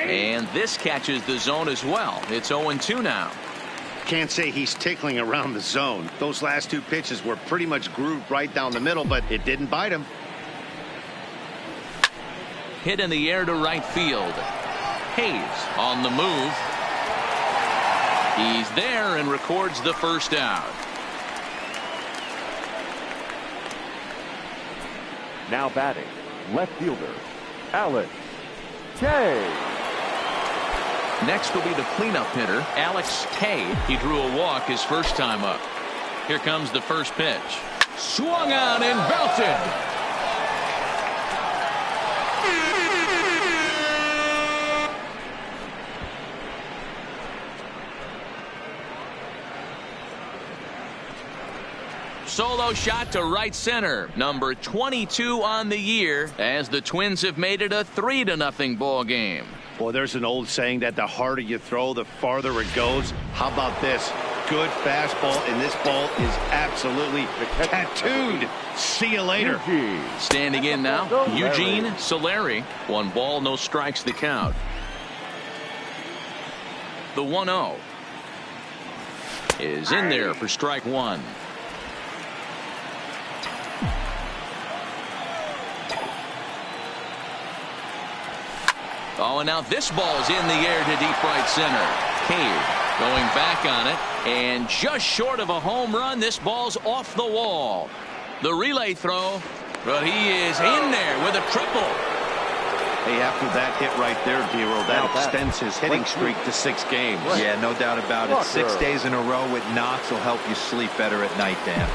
And this catches the zone as well. It's 0-2 now. Can't say he's tickling around the zone. Those last two pitches were pretty much grooved right down the middle, but it didn't bite him. Hit in the air to right field. Hayes on the move. He's there and records the first out. Now batting, left fielder, Alex K. Next will be the cleanup hitter, Alex K. He drew a walk his first time up. Here comes the first pitch. Swung on and belted. Solo shot to right center. Number 22 on the year as the Twins have made it a 3-0 ball game. Well, there's an old saying that the harder you throw, the farther it goes. How about this? Good fastball, and this ball is absolutely tattooed. See you later. Standing in now, Eugene Solari. 1 ball, no strikes the count. The 1-0 is in there for strike 1. Oh, and now this ball's in the air to deep right center. Cave going back on it, and just short of a home run, this ball's off the wall. The relay throw, but he is in there with a triple. Hey, after that hit right there, Dero, that extends his hitting streak to 6 games. Yeah, no doubt about it. 6 days in a row with knocks will help you sleep better at night, Dan.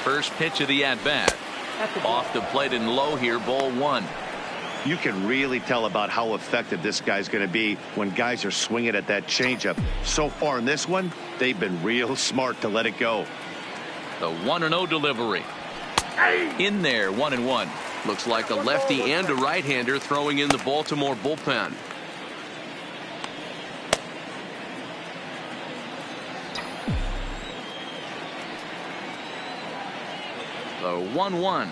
First pitch of the at-bat. Off the plate and low here, ball 1. You can really tell about how effective this guy's going to be when guys are swinging at that changeup. So far in this one, they've been real smart to let it go. The 1-0 delivery. In there, 1-1. Looks like a lefty and a right-hander throwing in the Baltimore bullpen. The 1-1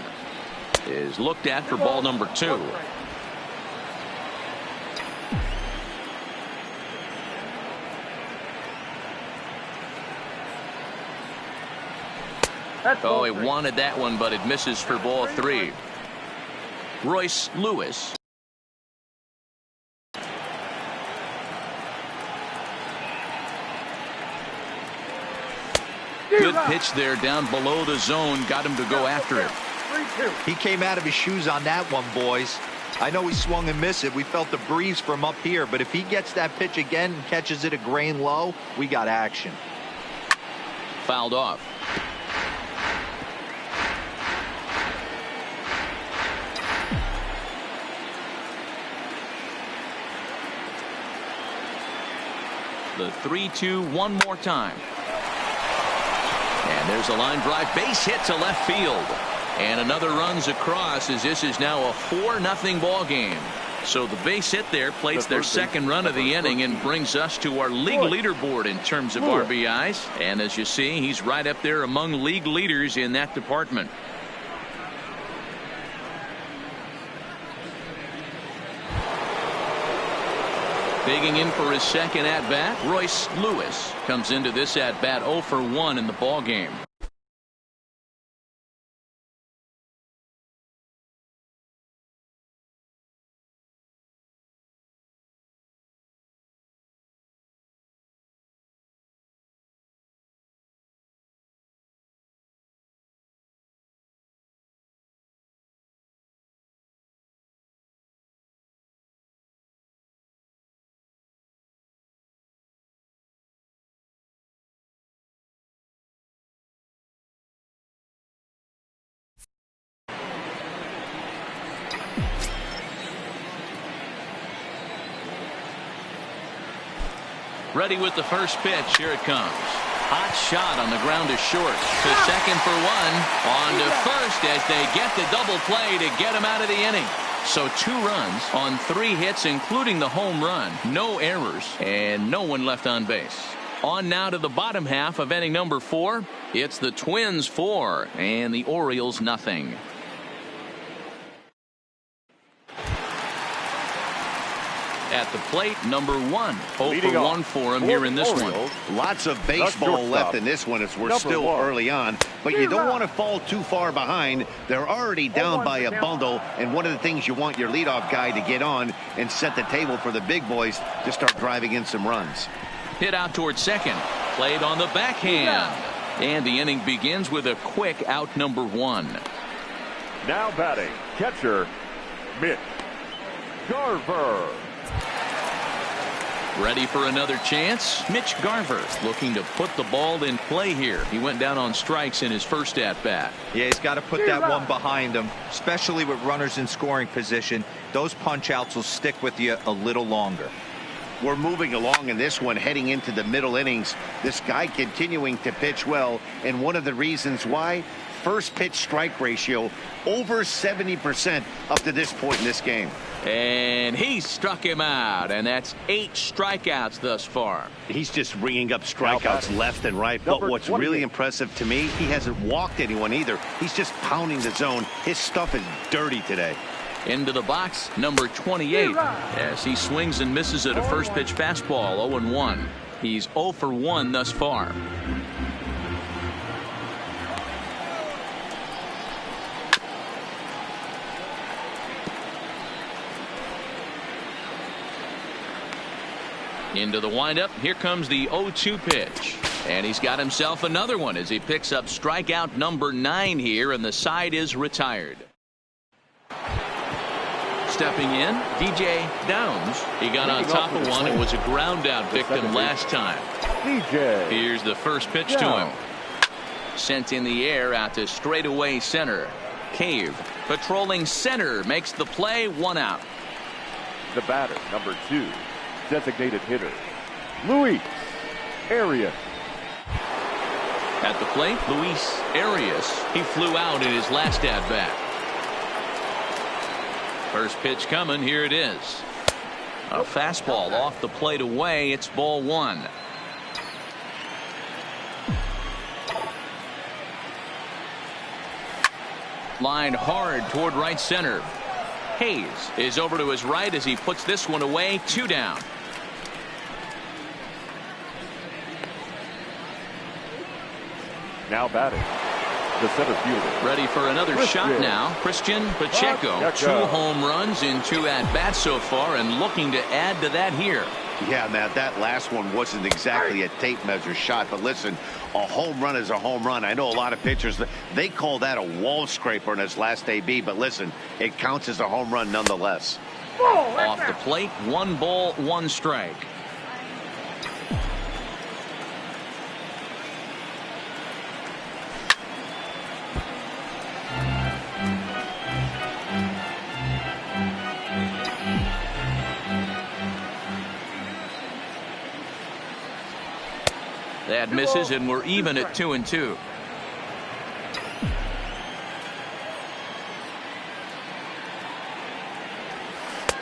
is looked at for ball number 2. Oh, he wanted that one, but it misses for ball 3. Royce Lewis. Good pitch there down below the zone. Got him to go after it. He came out of his shoes on that one, boys. I know he swung and missed it. We felt the breeze from up here, but if he gets that pitch again and catches it a grain low, we got action. Fouled off. The 3-2 one more time. And there's a line drive, base hit to left field. And another runs across as this is now a 4-0 ball game. So the base hit there plates their second run of the inning and brings us to our league leaderboard in terms of RBIs. And as you see, he's right up there among league leaders in that department. Digging in for his second at-bat, Royce Lewis comes into this at-bat 0 for 1 in the ball game. Ready with the first pitch. Here it comes. Hot shot on the ground to short. To second for 1. On to first as they get the double play to get him out of the inning. So 2 runs on 3 hits, including the home run. No errors and no one left on base. On now to the bottom half of inning number 4. It's the Twins 4 and the Orioles nothing. At the plate, number 1. 0 Leading for off 1 for him here in this Orioles, one. Lots of baseball left in this one as we're still early on, but you don't want to fall too far behind. They're already down by a bundle, and one of the things you want your leadoff guy to get on and set the table for the big boys to start driving in some runs. Hit out towards second. Played on the backhand. And the inning begins with a quick out, number 1. now batting, catcher, Mitch Garver. Ready for another chance? Mitch Garver looking to put the ball in play here. He went down on strikes in his first at-bat. Yeah, he's got to put that one behind him, especially with runners in scoring position. Those punch-outs will stick with you a little longer. We're moving along in this one, heading into the middle innings. This guy continuing to pitch well, and one of the reasons why, first pitch strike ratio over 70% up to this point in this game. And he struck him out, and that's 8 strikeouts thus far. He's just ringing up strikeouts left and right. But what's really impressive to me, he hasn't walked anyone either. He's just pounding the zone. His stuff is dirty today. Into the box, number 28, as he swings and misses at a first pitch fastball, 0-1. He's 0 for 1 thus far. Into the windup. Here comes the 0-2 pitch. And he's got himself another one as he picks up strikeout number 9 here, and the side is retired. Stepping in, DJ Downs. He got on top of one and was a ground out victim last time. DJ. Here's the first pitch to him. Sent in the air out to straightaway center. Cave patrolling center makes the play, 1 out. The batter, number 2, designated hitter, Luis Arias. At the plate, Luis Arias. He flew out in his last at bat. First pitch coming. Here it is. A fastball off the plate away. It's ball 1. Line hard toward right center. Hayes is over to his right as he puts this one away. 2 down. Now batting, the center fielder. Ready for another shot now. Christian Pacheco. 2 home runs in 2 at-bats so far, and looking to add to that here. Yeah, Matt, that last one wasn't exactly a tape measure shot, but listen, a home run is a home run. I know a lot of pitchers, they call that a wall scraper in his last AB, but listen, it counts as a home run nonetheless. Off the plate, 1 ball, 1 strike. That misses, and we're even at 2-2.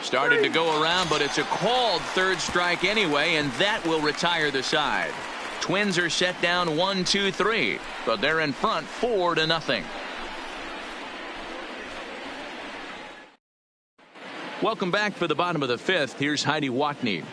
Started to go around, but it's a called third strike anyway, and that will retire the side. Twins are set down 1-2-3, but they're in front 4-0. Welcome back for the bottom of the 5th. Here's Heidi Watney.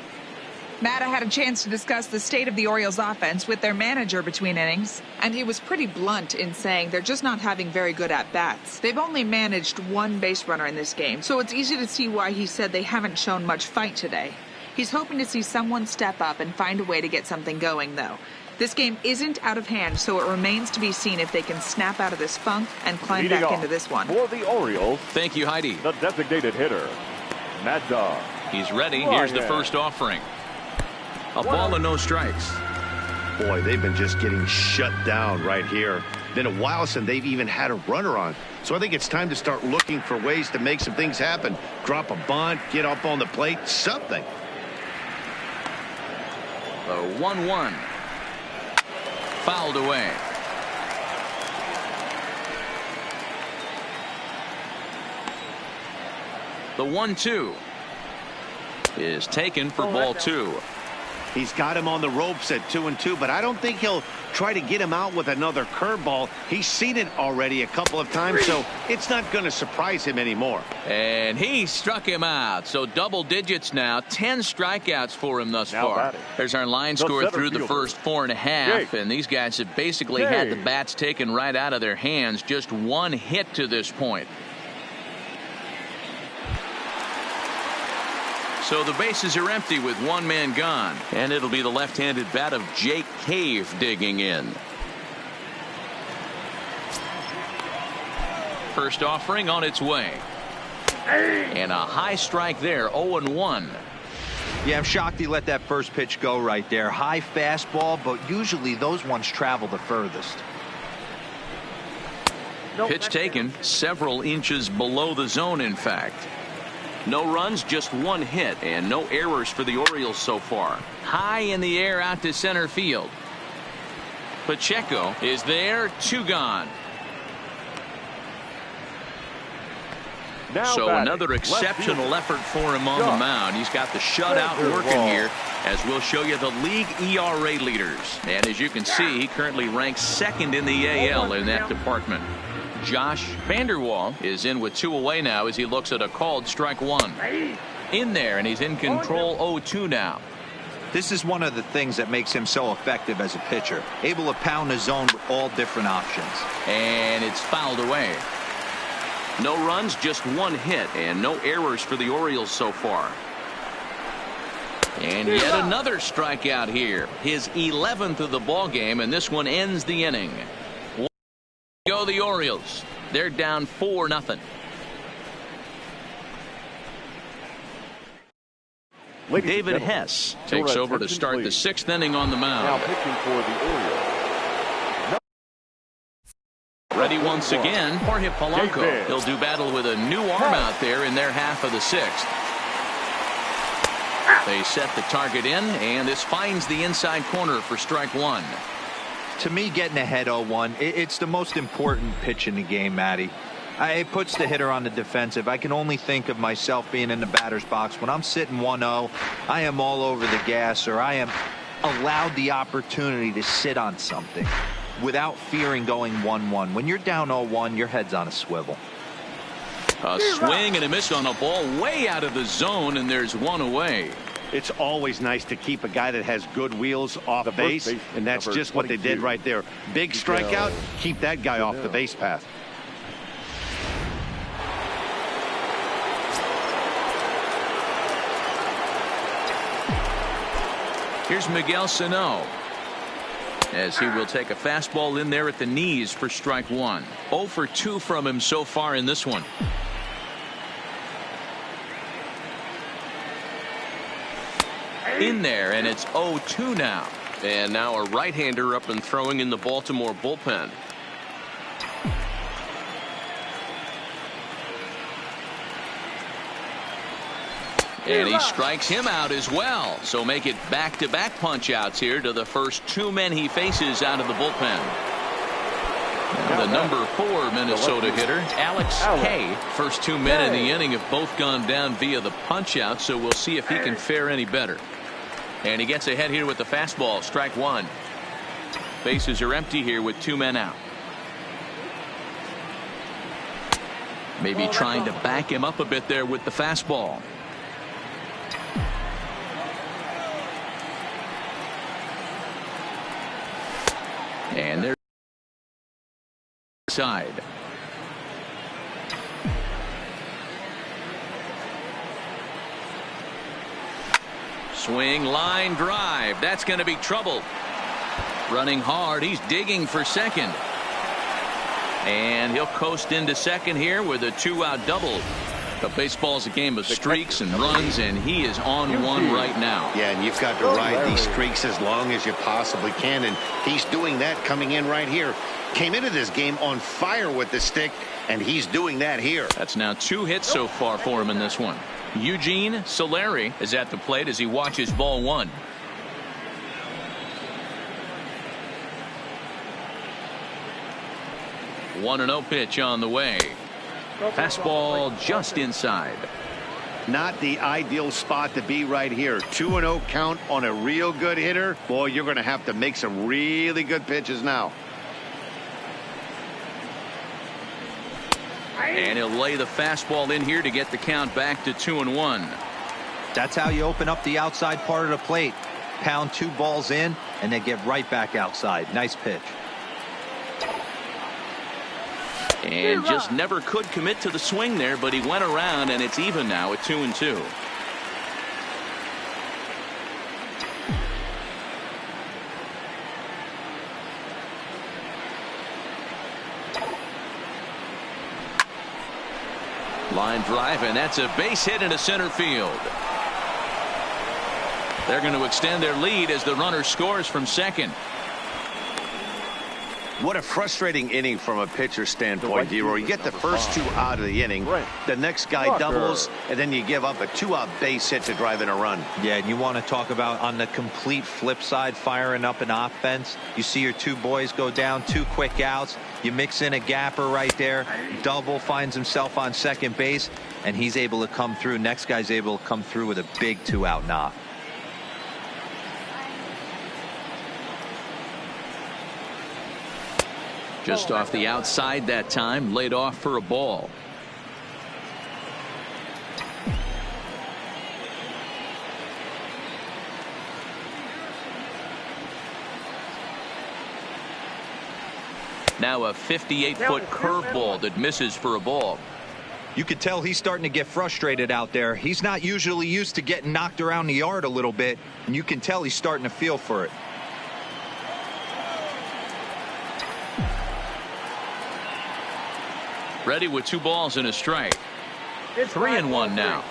Matt, I had a chance to discuss the state of the Orioles offense with their manager between innings, and he was pretty blunt in saying they're just not having very good at-bats. They've only managed 1 base runner in this game, so it's easy to see why he said they haven't shown much fight today. He's hoping to see someone step up and find a way to get something going, though. This game isn't out of hand, so it remains to be seen if they can snap out of this funk and climb back into this one. For the Orioles, thank you, Heidi. The designated hitter, Mad Dog. He's ready. Here's the first offering. A ball and no strikes. Boy, they've been just getting shut down right here. Been a while since they've even had a runner on. So I think it's time to start looking for ways to make some things happen. Drop a bunt, get up on the plate, something. The 1-1. Fouled away. The 1-2 is taken for ball 2. He's got him on the ropes at 2-2, but I don't think he'll try to get him out with another curveball. He's seen it already a couple of times, so it's not going to surprise him anymore. And he struck him out. So double digits now. 10 strikeouts for him thus far. There's our line score through the first 4.5. And these guys have basically had the bats taken right out of their hands. Just one hit to this point. So the bases are empty with one man gone. And it'll be the left-handed bat of Jake Cave digging in. First offering on its way. And a high strike there, 0-1. Yeah, I'm shocked he let that first pitch go right there. High fastball, but usually those ones travel the furthest. Pitch taken several inches below the zone, in fact. No runs, just one hit, and no errors for the Orioles so far. High in the air out to center field. Pacheco is there, 2 gone. So another exceptional effort for him on the mound. He's got the shutout working here, as we'll show you the league ERA leaders. And as you can see, he currently ranks 2nd in the AL in that department. Josh Vanderwall is in with 2 away now as he looks at a called strike 1. In there, and he's in control, 0-2 now. This is one of the things that makes him so effective as a pitcher. Able to pound the zone with all different options. And it's fouled away. No runs, just one hit, and no errors for the Orioles so far. And yet another strikeout here. His 11th of the ball game, and this one ends the inning. Go the Orioles. They're down 4-0. David Hess takes over to start the 6th inning on the mound. Now pitching for the Orioles. Ready once again, Jorge Polanco. He'll do battle with a new arm out there in their half of the 6th. They set the target in, and this finds the inside corner for strike 1. To me, getting ahead 0-1, it's the most important pitch in the game, Matty. It puts the hitter on the defensive. I can only think of myself being in the batter's box. When I'm sitting 1-0, I am all over the gas, or I am allowed the opportunity to sit on something without fearing going 1-1. When you're down 0-1, your head's on a swivel. A swing and a miss on a ball way out of the zone, and there's one away. It's always nice to keep a guy that has good wheels off base, and that's just what they did right there. Big strikeout, keep that guy off the base path. Here's Miguel Sano, as he will take a fastball in there at the knees for strike 1. 0 for 2 from him so far in this one. In there, and it's 0-2 now. And now a right-hander up and throwing in the Baltimore bullpen. And he strikes him out as well. So make it back-to-back punch-outs here to the first 2 men he faces out of the bullpen. Now the number 4 Minnesota hitter, Alex Kay. First 2 men in the inning have both gone down via the punch-out, so we'll see if he can fare any better. And he gets ahead here with the fastball, strike 1. Bases are empty here with 2 men out. Maybe trying to back him up a bit there with the fastball. And they're side. Swing, line drive. That's going to be trouble. Running hard. He's digging for second. And he'll coast into second here with a 2-out double. But baseball's a game of streaks and runs, and he is on one right now. Yeah, and you've got to ride these streaks as long as you possibly can, and he's doing that coming in right here. Came into this game on fire with the stick, and he's doing that here. That's now 2 hits so far for him in this one. Eugene Solari is at the plate as he watches ball 1. One 1-0 pitch on the way. Fastball just inside. Not the ideal spot to be right here. 2-0 count on a real good hitter. Boy, you're going to have to make some really good pitches now. And he'll lay the fastball in here to get the count back to 2-1. That's how you open up the outside part of the plate. Pound 2 balls in, and then get right back outside. Nice pitch. And just never could commit to the swing there, but he went around, and it's even now at 2-2. Line drive, and that's a base hit into center field. They're going to extend their lead as the runner scores from second. What a frustrating inning from a pitcher standpoint, D-Roy. You get the first 2 out of the inning. The next guy doubles, and then you give up a 2-out base hit to drive in a run. Yeah, and you want to talk about on the complete flip side, firing up an offense. You see your 2 boys go down, 2 quick outs. You mix in a gapper right there. Double, finds himself on second base, and he's able to come through. Next guy's able to come through with a big 2-out knock. Just off the outside that time, laid off for a ball. Now a 58-foot curveball that misses for a ball. You could tell he's starting to get frustrated out there. He's not usually used to getting knocked around the yard a little bit, and you can tell he's starting to feel for it. Ready with 2 balls and a strike. 3-1 now.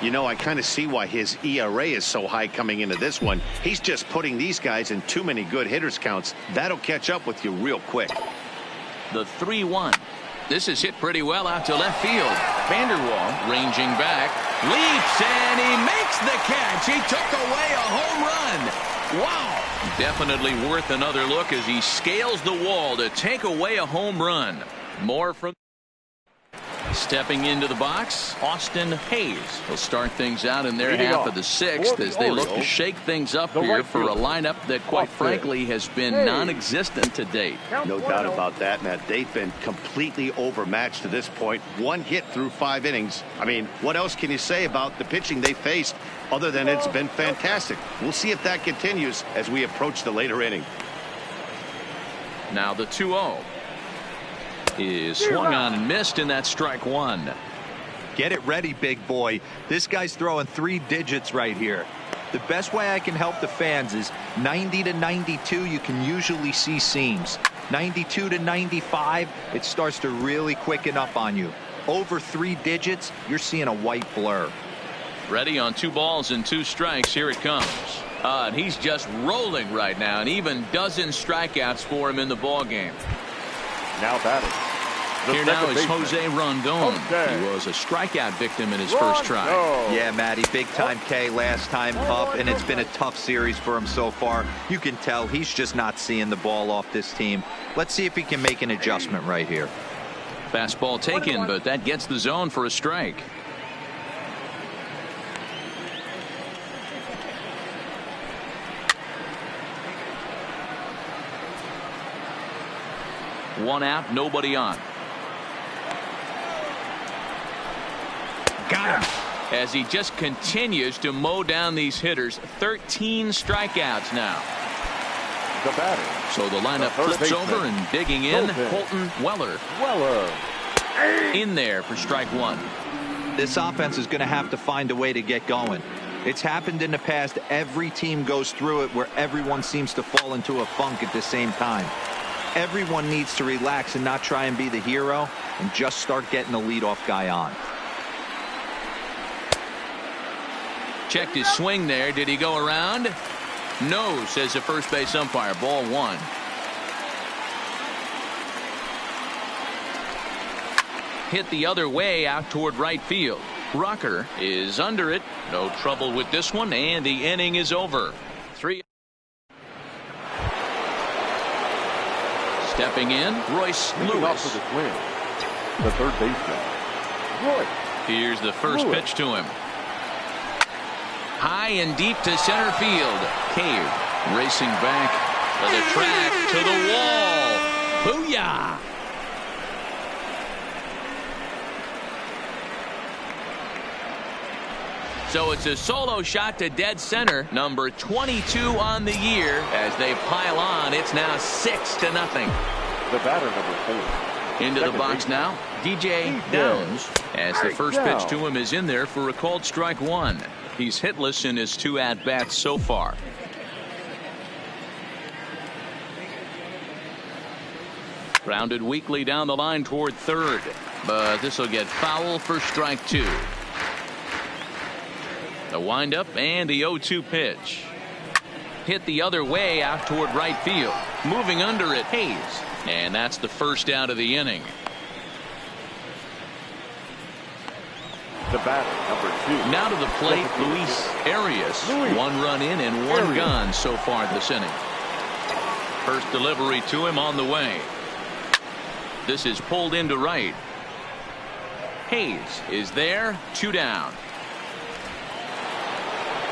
You know, I kind of see why his ERA is so high coming into this one. He's just putting these guys in too many good hitters counts. That'll catch up with you real quick. The 3-1. This is hit pretty well out to left field. Vanderwall ranging back, leaps, and he makes the catch. He took away a home run. Wow. Definitely worth another look as he scales the wall to take away a home run. More from stepping into the box, Austin Hayes will start things out in their half of the 6th as they look to shake things up here for a lineup that quite frankly has been non-existent to date. No doubt about that, Matt. They've been completely overmatched to this point. 1 hit through 5 innings. I mean, what else can you say about the pitching they faced other than it's been fantastic? We'll see if that continues as we approach the later inning. Now the 2-0. Is swung on and missed, in that strike 1. Get it ready, big boy. This guy's throwing 3 digits right here. The best way I can help the fans is 90 to 92. You can usually see seams. 92 to 95, it starts to really quicken up on you. Over 3 digits, you're seeing a white blur. Ready on 2 balls and 2 strikes. Here it comes. And he's just rolling right now, and even dozen strikeouts for him in the ball game. Now batting. Here now is Jose Rondon. He was a strikeout victim in his first try. Yeah, Matty, big time K, last time up, and it's been a tough series for him so far. You can tell he's just not seeing the ball off this team. Let's see if he can make an adjustment right here. Fastball taken, but that gets the zone for a strike. One out, nobody on. Got him. As he just continues to mow down these hitters. 13 strikeouts now. The batter. So the lineup flips over and digging in. Colton Weller. In there for strike 1. This offense is going to have to find a way to get going. It's happened in the past. Every team goes through it where everyone seems to fall into a funk at the same time. Everyone needs to relax and not try and be the hero and just start getting the leadoff guy on. Checked his swing there. Did he go around? No, says the first base umpire. Ball 1. Hit the other way out toward right field. Rucker is under it. No trouble with this one, and the inning is over. 3. Stepping in, Royce Lewis. The third baseman, Royce Here's the first pitch to him. High and deep to center field. Cave racing back to the track, to the wall. Booyah! So it's a solo shot to dead center, number 22 on the year. As they pile on, it's now 6-0. The batter, number 4. Into the box now, DJ Downs, as the first pitch to him is in there for a called strike one. He's hitless in his 2 at-bats so far. Grounded weakly down the line toward third, but this will get foul for strike 2. The windup and the 0-2 pitch. Hit the other way out toward right field. Moving under it, Hayes. And that's the first out of the inning. The batter, number 2. Now to the plate, Luis Arias. 1 run in and 1 gone so far this inning. First delivery to him on the way. This is pulled into right. Hayes is there, 2 down.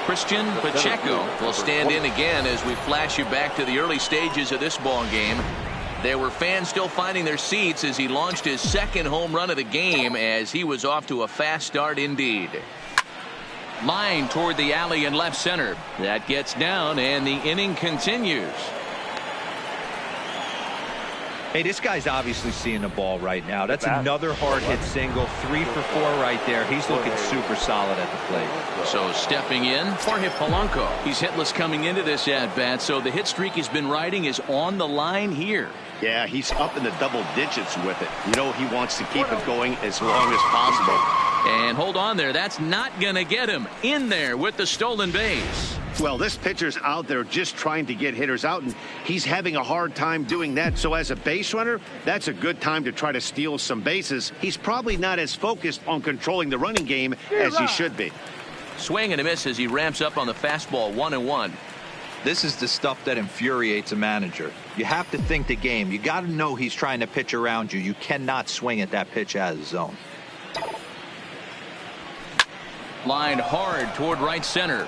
Christian Pacheco will stand in again as we flash you back to the early stages of this ball game. There were fans still finding their seats as he launched his 2nd home run of the game, as he was off to a fast start indeed. Line toward the alley in left center. That gets down and the inning continues. Hey, this guy's obviously seeing the ball right now. That's another hard hit single. 3 for 4 right there. He's looking super solid at the plate. So stepping in, Jorge Polanco. He's hitless coming into this at bat, so the hit streak he's been riding is on the line here. Yeah, he's up in the double digits with it. You know, he wants to keep it going as long as possible. And hold on there. That's not going to get him in there with the stolen base. Well, this pitcher's out there just trying to get hitters out, and he's having a hard time doing that. So as a base runner, that's a good time to try to steal some bases. He's probably not as focused on controlling the running game as he should be. Swing and a miss as he ramps up on the fastball, 1-1. This is the stuff that infuriates a manager. You have to think the game. You got to know he's trying to pitch around you. You cannot swing at that pitch out of the zone. Lined hard toward right center.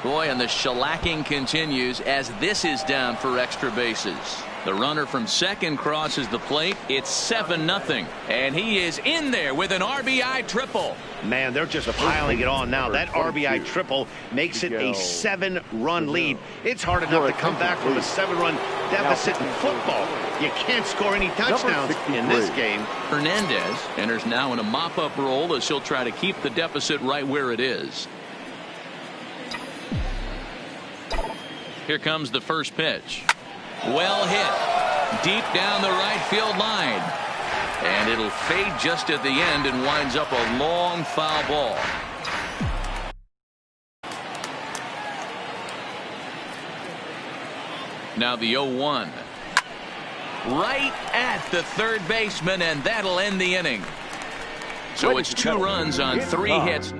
Boy, and the shellacking continues as this is down for extra bases. The runner from second crosses the plate. It's 7-0. And he is in there with an RBI triple. Man, they're just piling it on now. That RBI triple makes it a 7-run lead. It's hard enough to come back from a 7-run deficit in football. You can't score any touchdowns in this game. Hernandez enters now in a mop-up role as he'll try to keep the deficit right where it is. Here comes the first pitch. Well hit. Deep down the right field line. And it'll fade just at the end and winds up a long foul ball. Now the 0-1. Right at the third baseman, and that'll end the inning. So it's 2 runs on 3 hits.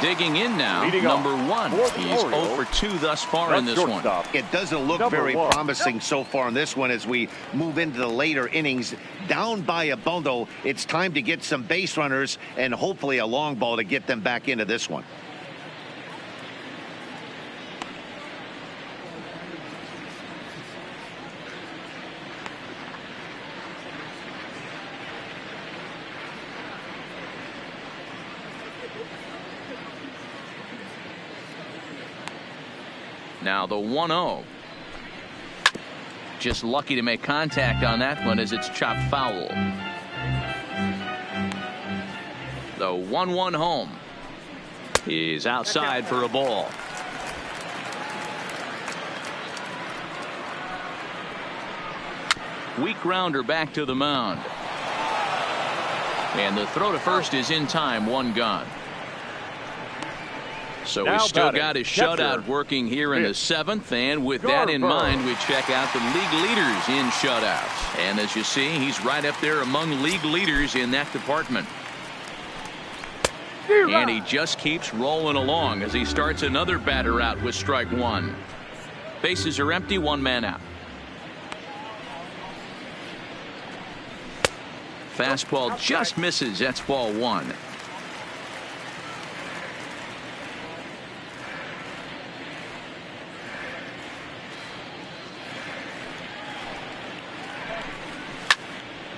Digging in now, number 1. He's 0 for 2 thus far in this one. It doesn't look very promising so far in this one as we move into the later innings. Down by a bundle, it's time to get some base runners and hopefully a long ball to get them back into this one. Now the 1-0. Just lucky to make contact on that one as it's chopped foul. The 1-1 home. He's outside for a ball. Weak grounder back to the mound. And the throw to first is in time, 1 gone. So he's still got his shutout working here in the 7th, and with that in mind, we check out the league leaders in shutouts. And as you see, he's right up there among league leaders in that department. And he just keeps rolling along as he starts another batter out with strike 1. Bases are empty, 1 man out. Fastball just misses. That's ball one.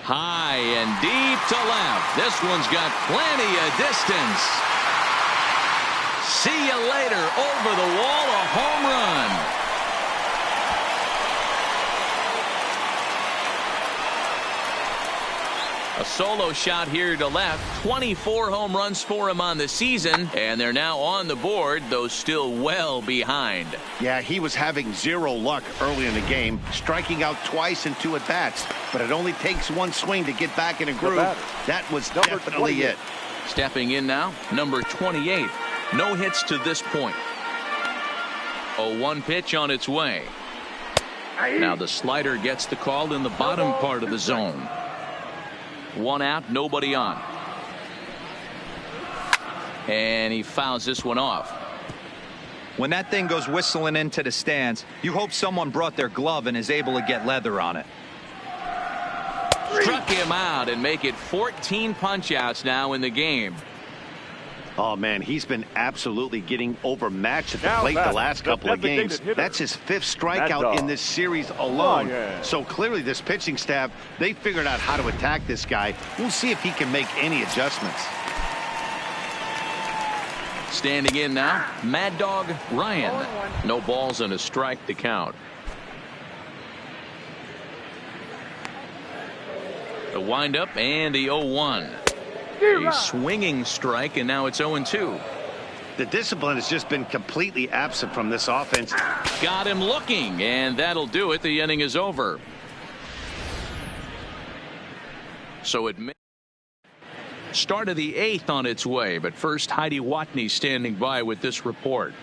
High and deep to left. This one's got plenty of distance. See you later. Over the wall, a home run. A solo shot here to left. 24 home runs for him on the season, and they're now on the board, though still well behind. Yeah, he was having zero luck early in the game, striking out twice in 2 at-bats, but it only takes one swing to get back in a groove. That was definitely it. Stepping in now, number 28. No hits to this point. 0-1 pitch on its way. Now the slider gets the call in the bottom part of the zone. 1 out, nobody on. And he fouls this one off. When that thing goes whistling into the stands, you hope someone brought their glove and is able to get leather on it. Struck him out and make it 14 punch-outs now in the game. Oh, man, he's been absolutely getting overmatched at the plate the last couple of games. That's his 5th strikeout in this series alone. So clearly this pitching staff, they figured out how to attack this guy. We'll see if he can make any adjustments. Standing in now, Mad Dog Ryan. No balls and a strike to count. The windup and the 0-1. A swinging strike, and now it's 0-2. The discipline has just been completely absent from this offense. Got him looking, and that'll do it. The inning is over. So it may start of the 8th on its way, but first Heidi Watney standing by with this report.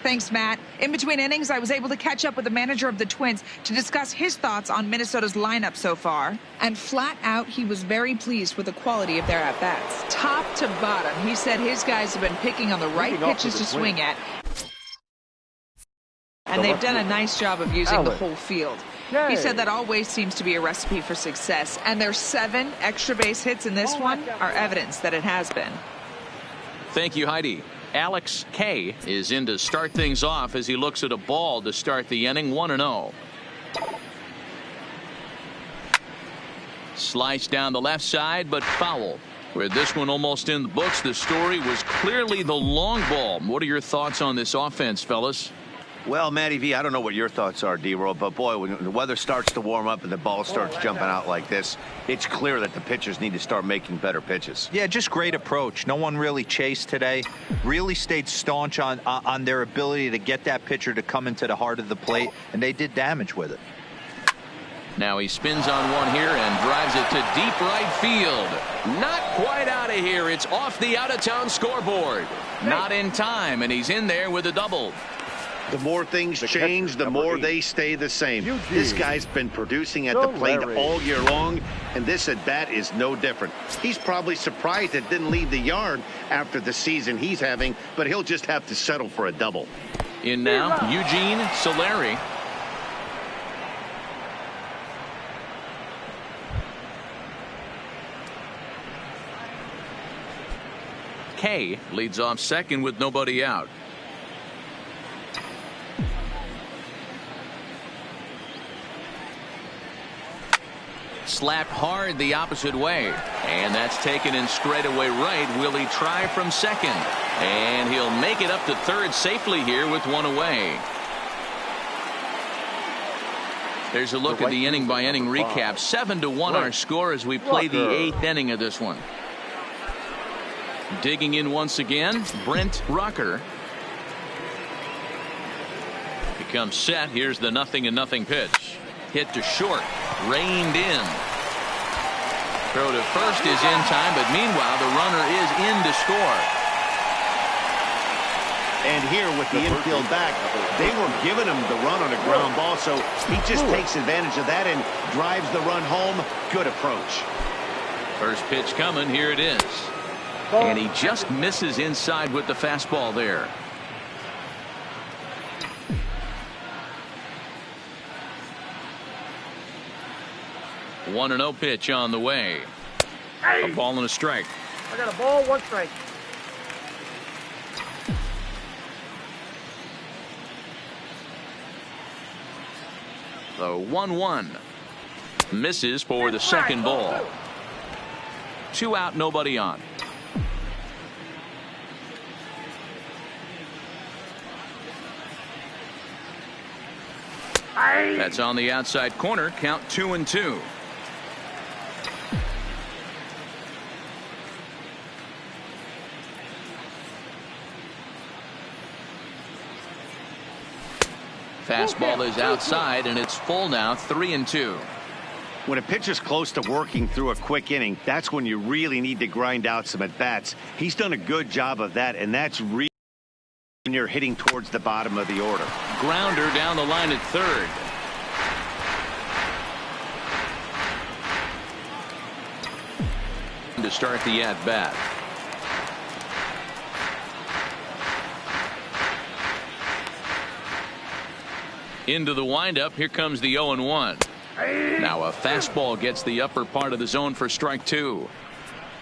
Thanks, Matt. In between innings, I was able to catch up with the manager of the Twins to discuss his thoughts on Minnesota's lineup so far. And flat out, he was very pleased with the quality of their at-bats. Top to bottom, he said his guys have been picking on the right pitches to swing at. And they've done a nice job of using the whole field. He said that always seems to be a recipe for success. And their 7 extra base hits in this one are evidence that it has been. Thank you, Heidi. Alex K is in to start things off as he looks at a ball to start the inning. 1-0. Slice down the left side, but foul. With this one almost in the books, the story was clearly the long ball. What are your thoughts on this offense, fellas? Well, Matty V, I don't know what your thoughts are, D-Roll, but boy, when the weather starts to warm up and the ball starts jumping out like this, it's clear that the pitchers need to start making better pitches. Yeah, just great approach. No one really chased today. Really stayed staunch on their ability to get that pitcher to come into the heart of the plate, and they did damage with it. Now he spins on one here and drives it to deep right field. Not quite out of here. It's off the out-of-town scoreboard. Not in time, and he's in there with a double. The more things change, the more they stay the same. This guy's been producing at the plate all year long, and this at-bat is no different. He's probably surprised it didn't leave the yard after the season he's having, but he'll just have to settle for a double. In now, Eugene Solari. K leads off second with nobody out. Slapped hard the opposite way, and that's taken in straightaway right. Will he try from second? And he'll make it up to third safely here with one away. There's a look at the inning by inning recap. 7-1 our score as we play the 8th inning of this one. Digging in once again, Brent Rucker. Becomes set. Here's the 0-0 pitch. Hit to short. Reined in. Throw to first is in time, but meanwhile the runner is in to score. And here with the infield back, they were giving him the run on a ground ball, so he just takes advantage of that and drives the run home. Good approach. First pitch coming. Here it is. And he just misses inside with the fastball there. One 1-0 pitch on the way. A ball and a strike. I got a ball, 1 strike. The 1-1 misses for the second ball. 2 out, nobody on. That's on the outside corner. Count 2-2. Fastball is outside, and it's full now, 3-2. When a pitcher's close to working through a quick inning, that's when you really need to grind out some at-bats. He's done a good job of that, and that's really when you're hitting towards the bottom of the order. Grounder down the line at third. To start the at-bat. Into the windup. Here comes the 0-1. Now a fastball gets the upper part of the zone for strike 2.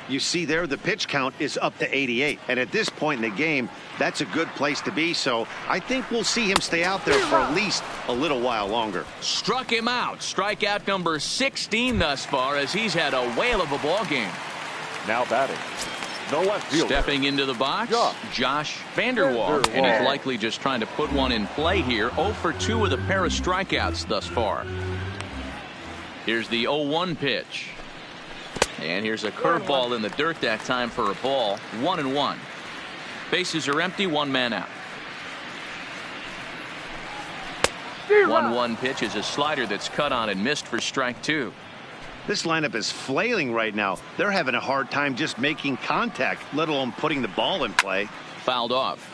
You see there, the pitch count is up to 88. And at this point in the game, that's a good place to be. So I think we'll see him stay out there for at least a little while longer. Struck him out. Strikeout number 16 thus far, as he's had a whale of a ball game. Now batting, the left fielder. Stepping into the box, Josh Vanderwall. And he's likely just trying to put one in play here. 0 for 2 with a pair of strikeouts thus far. Here's the 0-1 pitch. And here's a curveball in the dirt that time for a ball. 1-1. Bases are empty, 1 man out. 1-1 pitch is a slider that's cut on and missed for strike 2. This lineup is flailing right now. They're having a hard time just making contact, let alone putting the ball in play. Fouled off.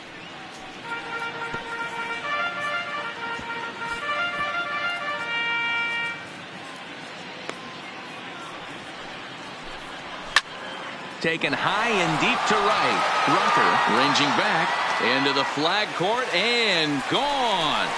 Taken high and deep to right. Rucker ranging back into the flag court and gone.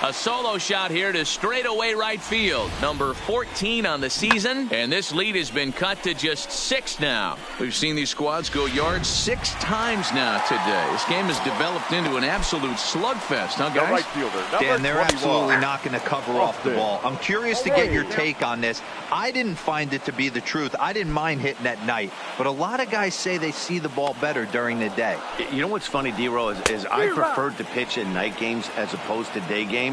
A solo shot here to straightaway right field. Number 14 on the season, and this lead has been cut to just 6 now. We've seen these squads go yards 6 times now today. This game has developed into an absolute slugfest, huh, guys? Right fielder, Dan, they're absolutely not going to cover off the ball. I'm curious to get your take on this. I didn't find it to be the truth. I didn't mind hitting at night, but a lot of guys say they see the ball better during the day. You know what's funny, D-Row, is I preferred to pitch in night games as opposed to day games.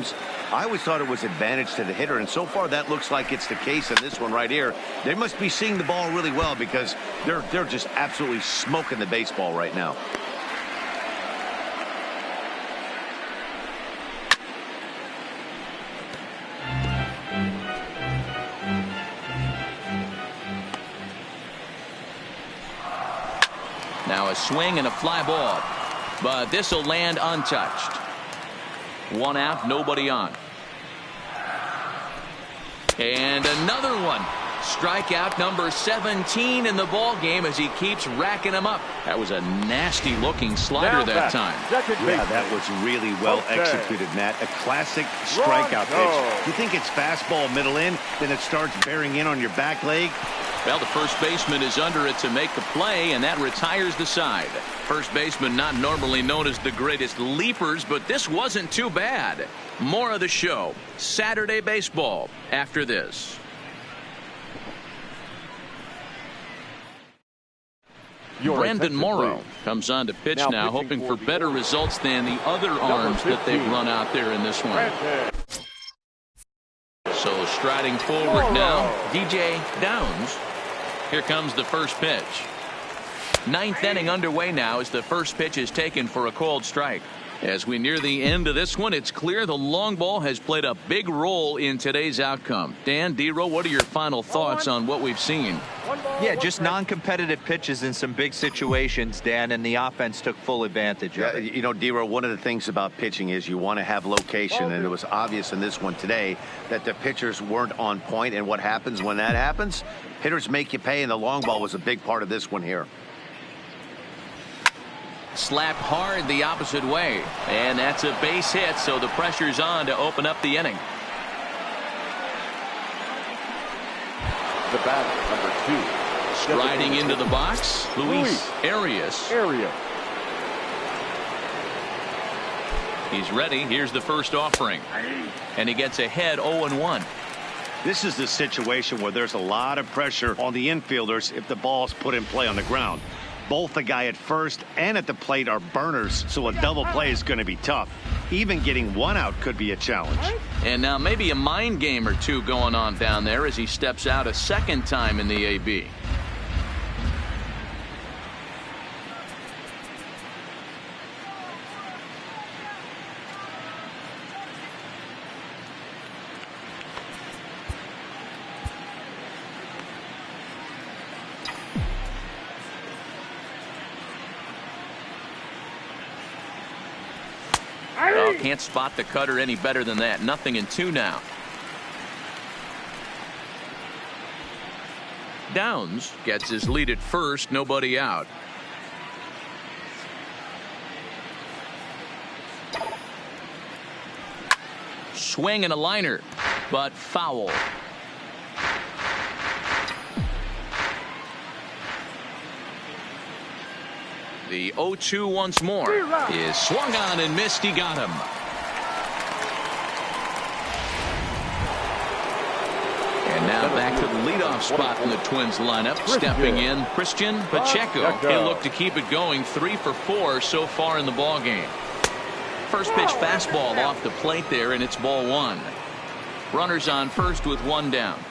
I always thought it was advantage to the hitter, and so far that looks like it's the case in this one right here. They must be seeing the ball really well because they're just absolutely smoking the baseball right now. Now a swing and a fly ball, but this will land untouched. 1 out, nobody on. And another one. Strikeout number 17 in the ball game as he keeps racking them up. That was a nasty looking slider that time. Yeah, that was really well executed, Matt. A classic strikeout pitch. You think it's fastball middle in, then it starts bearing in on your back leg. Well, the first baseman is under it to make the play, and that retires the side. First baseman not normally known as the greatest leapers, but this wasn't too bad. More of the show. Saturday baseball after this. Brandon Morrow comes on to pitch now hoping for better results than the other arms that they've run out there in this one. So striding forward now, DJ Downs. Here comes the first pitch. 9th inning underway now as the first pitch is taken for a called strike. As we near the end of this one, it's clear the long ball has played a big role in today's outcome. Dan, D-Row, what are your final thoughts on what we've seen? Yeah, just non-competitive pitches in some big situations, Dan, and the offense took full advantage of it. You know, D-Row, one of the things about pitching is you want to have location, and it was obvious in this one today that the pitchers weren't on point, and what happens when that happens? Hitters make you pay, and the long ball was a big part of this one here. Slapped hard the opposite way. And that's a base hit, so the pressure's on to open up the inning. The batter, number 2. Striding into the box, Luis Arias. He's ready. Here's the first offering. And he gets ahead 0-1. This is the situation where there's a lot of pressure on the infielders if the ball's put in play on the ground. Both the guy at first and at the plate are burners, so a double play is going to be tough. Even getting one out could be a challenge. And now maybe a mind game or two going on down there as he steps out a second time in the AB. Oh, can't spot the cutter any better than that. 0-2 now. Downs gets his lead at first, nobody out. Swing and a liner, but foul. The 0-2 once more is swung on and missed. He got him. And now back to the leadoff spot in the Twins lineup. Stepping in, Christian Pacheco. He'll look to keep it going. 3 for 4 so far in the ball game. First pitch fastball off the plate there, and it's ball 1. Runners on first with 1 down.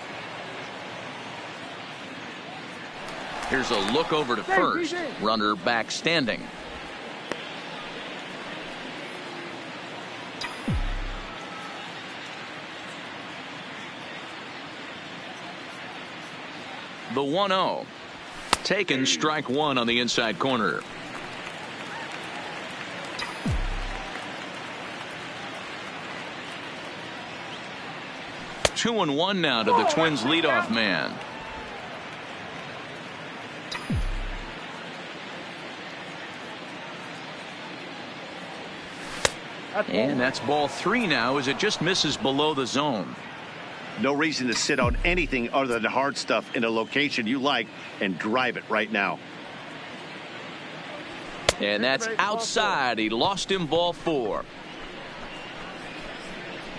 Here's a look over to first. Runner back standing. The 1-0. Taken, strike 1 on the inside corner. Two and 1 now to the Twins leadoff man. And that's ball 3 now as it just misses below the zone. No reason to sit on anything other than hard stuff in a location you like and drive it right now. And that's outside. He lost him, ball 4.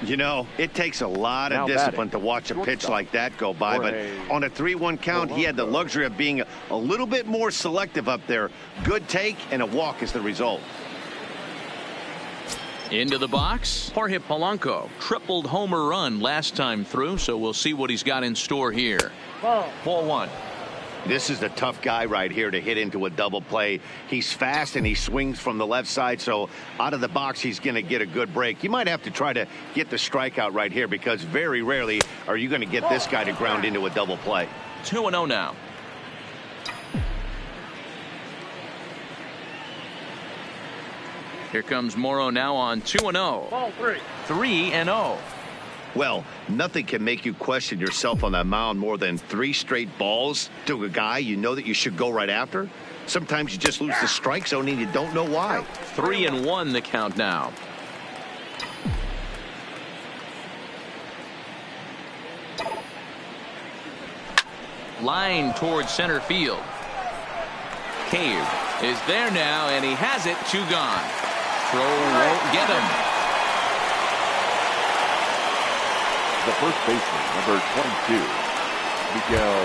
You know, it takes a lot of discipline to watch a pitch like that go by, but on a 3-1 count, he had the luxury of being a little bit more selective up there. Good take and a walk is the result. Into the box, Jorge Polanco. Tripled homer run last time through, so we'll see what he's got in store here. Ball 1. This is a tough guy right here to hit into a double play. He's fast and he swings from the left side, so out of the box he's going to get a good break. You might have to try to get the strikeout right here because very rarely are you going to get this guy to ground into a double play. 2-0 now. Here comes Morrow now on 2-0. Ball 3. 3-0. Well, nothing can make you question yourself on that mound more than 3 straight balls to a guy you know that you should go right after. Sometimes you just lose the strike zone and you don't know why. 3-1 the count now. Line towards center field. Cave is there now, and he has it. 2 gone. Throw won't get him. The first baseman, number 22, Miguel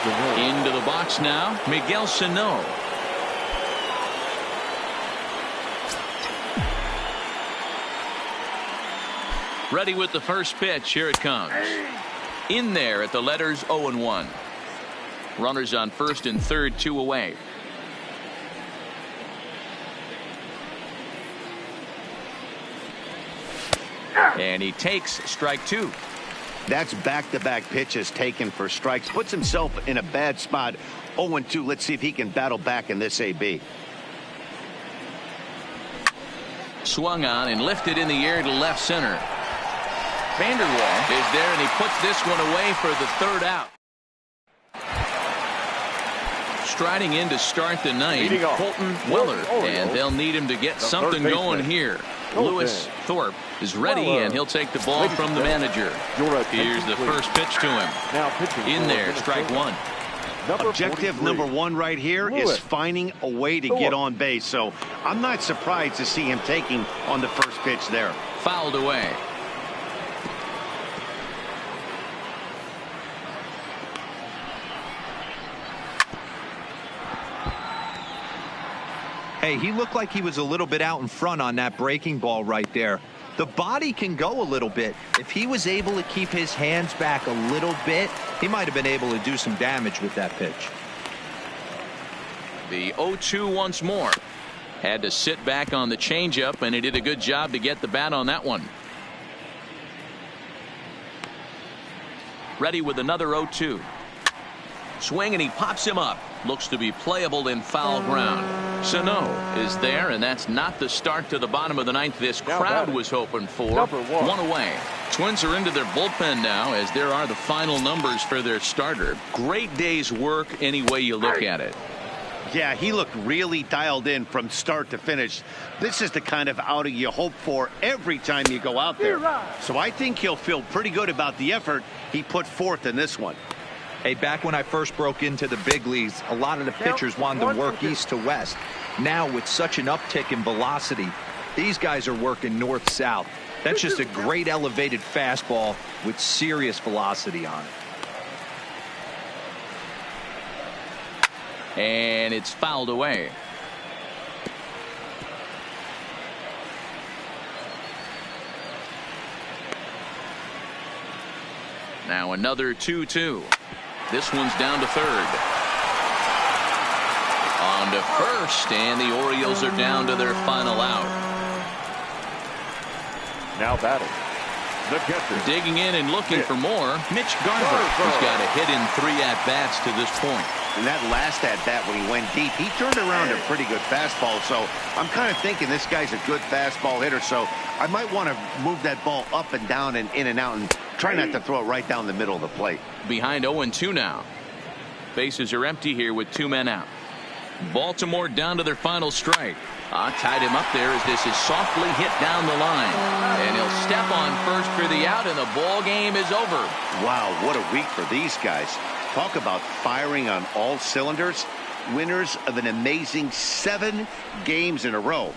Sano. Into the box now, Miguel Sano. Ready with the first pitch. Here it comes. In there at the letters 0-1. Runners on first and third, 2 away. And he takes strike 2. That's back-to-back pitches taken for strikes. Puts himself in a bad spot. 0-2. Let's see if he can battle back in this AB. Swung on and lifted in the air to left center. Vanderwall is there, and he puts this one away for the 3rd out. striding in to start the ninth, Leading off, Colton Weller, Orioles, and they'll need him to get something third going baseman, here. Colton Lewis Thorpe is ready, Weller. and he'll take the ball Ladies from the and manager. your attention, Here's the please. first pitch to him. Now pitching In for there, Minnesota. strike one. Objective 43. number one right here is Lewis. finding a way to get on base. So I'm not surprised to see him taking on the first pitch there. Fouled away. Hey, he looked like he was a little bit out in front on that breaking ball right there. The body can go a little bit. If he was able to keep his hands back a little bit, he might have been able to do some damage with that pitch. The 0-2 once more. Had to sit back on the changeup, and he did a good job to get the bat on that one. Ready with another 0-2. Swing, and he pops him up. Looks to be playable in foul ground. Sano is there, and that's not the start to the bottom of the ninth this crowd was hoping for. Number one. One away. Twins are into their bullpen now, as there are the final numbers for their starter. Great day's work any way you look at it. Yeah, he looked really dialed in from start to finish. This is the kind of outing you hope for every time you go out there. So I think he'll feel pretty good about the effort he put forth in this one. Hey, back when I first broke into the big leagues, a lot of the pitchers wanted to work east to west. Now, with such an uptick in velocity, these guys are working north-south. That's just a great elevated fastball with serious velocity on it. And it's fouled away. Now another 2-2. This one's down to third. On to first, and the Orioles are down to their final out. Now batting. The catcher. Digging in and looking for more, Mitch Garver, who's got a hit in 3 at-bats to this point. And that last at-bat when he went deep, he turned around a pretty good fastball. So I'm kind of thinking this guy's a good fastball hitter. So I might want to move that ball up and down and in and out and try not to throw it right down the middle of the plate. Behind 0-2 now. Bases are empty here with 2 men out. Baltimore down to their final strike. Tied him up there as this is softly hit down the line. And he'll step on first for the out, and the ball game is over. Wow, what a week for these guys. Talk about firing on all cylinders. Winners of an amazing 7 games in a row.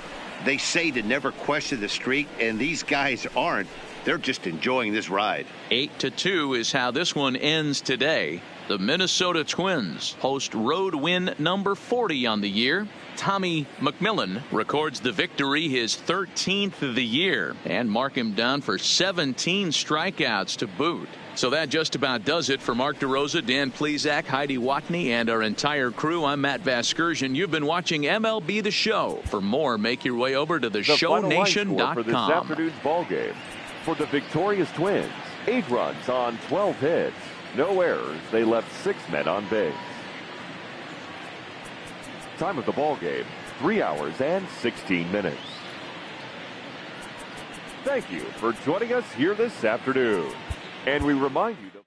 They say to never question the streak, and these guys aren't. They're just enjoying this ride. 8-2 is how this one ends today. The Minnesota Twins host road win number 40 on the year. Tommy McMillan records the victory, his 13th of the year, and mark him down for 17 strikeouts to boot. So that just about does it for Mark DeRosa, Dan Plesac, Heidi Watney, and our entire crew. I'm Matt Vasgersian. You've been watching MLB The Show. For more, make your way over to theshownation.com. For this afternoon's ball game. For the victorious Twins, 8 runs on 12 hits. No errors. They left 6 men on base. Time of the ball game, 3 hours and 16 minutes. Thank you for joining us here this afternoon. And we remind you to